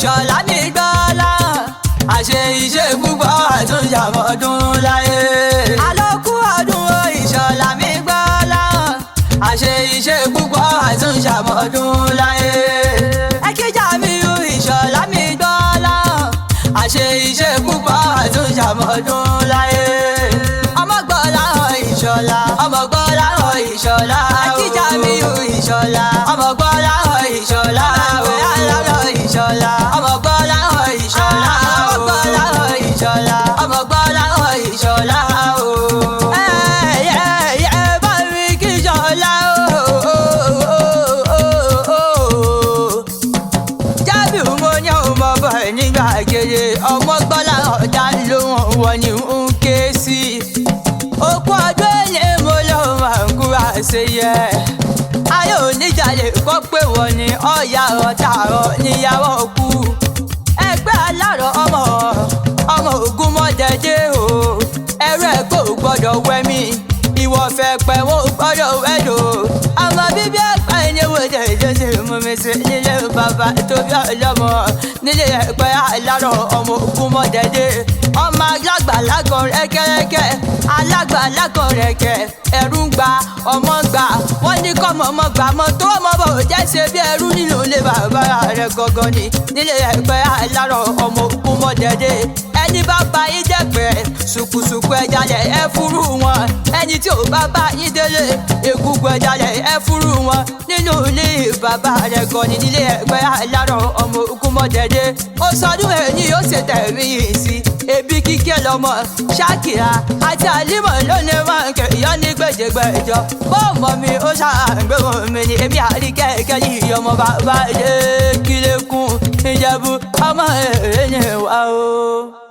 Ìṣọ̀lá mi gbọ́lá àṣe iṣẹ́ púpọ̀ àtúnṣàmọ́dún láyé. Àlòkù ọdún o Ìṣọ̀lá mi gbọ́lá àṣe iṣẹ́ púpọ̀ àtúnṣàmọ́dún láyé. Ẹ̀kíjà mi o Ìṣọ̀lá mi gbọ́lá àṣe iṣẹ́ púpọ̀ àtúnṣàmọ́dún láyé. Ọmọ gbọ́lá o Ìṣọ̀lá ọmọ gbọ́lá o Ìṣọ̀lá. Ẹ̀kíjà mi o Ìṣọ̀lá ọmọ gbọ́lá o Ìṣọ̀lá. Àwẹ̀ aláwọ̀ Ìṣọ̀lá ọmọ gbọ́lá o Ìṣọ̀lá. Ọmọ gbọ́lá o Ìṣọ̀lá ọmọ gbọ́lá o Ìṣọ̀lá o. Bá mi kí Ìṣọ̀lá o. Jábì mo ní ọmọ bọ̀ nígbà gèdè ọmọ gbọ́lá ọ̀dà lóhùn wọn ni ń ké sí. Òkú ọdún èlé mo lọ́ọ́ máa ń kúra ṣe yẹ. Ayé oníjàlè kọ́ pé wọ́n ní ọ̀yà ọ̀tàrọ̀ níyàwó kú. Ẹgbẹ́ alárọ̀ ọmọ ogun mọ́dẹ́dẹ́ o. Ẹrú ẹ̀ kò gbọ́dọ̀ wẹ̀mí. Ìwọ fẹ́ pẹ́ wọ́n gbọ́dọ̀ wẹ̀dọ̀. Ọmọ bíbí ẹ̀pẹ́ ìníwò jẹ́jẹ́ mú mi sí nílé bàbá tó bí ọlọ́mọ. Nílé ẹ̀pẹ́ alárọ̀ ọmọ ogun mọ́dẹ́dẹ́. Ọmọ alágbàlá kan rẹ́kẹ́rẹ́kẹ́ alágbàlá kan rẹ̀kẹ́ ẹ̀rù ń gba ọmọ gbà wọ́n ní kọ́mọ ọmọ gbà mọ́ tó ọmọ bò jẹ́ ṣe bí ẹrú nínú ilé bàbá rẹ̀ gangan ni nílé ẹ̀pẹ́ alárọ̀ ọmọ ogun mọ́dẹ́dẹ́. Ẹni bá bá yín jẹ́pẹ́ ṣùkùṣùkù ẹ̀jálẹ̀ ẹ fúrú wọn. Ẹni tí ò bá bá yín délé egungun ẹ̀jálẹ̀ ẹ fúrú wọn. Nínú ilé bàbá rẹ̀ gan ni nílé ẹ̀pẹ́ alárọ̀ ọmọ ogun mọ́dẹ́dẹ́. Ó sọdún ẹni yóò ṣe tẹ̀rí yìí sí. Ebi kíkẹ́ lọ́mọ Ṣákìrá àti Àlímọ̀ lónìí wọn kẹ̀yọ́ ní gbèjègbèjọ. Bọ́ọ̀mọ̀ mi ó ṣàgbéwọ̀n mi ni èmi àríkẹ́kẹ́ yìí ọmọ bàbá ilé kílẹ̀kùn Ìjẹ̀bú ọmọ èrè ni wà o.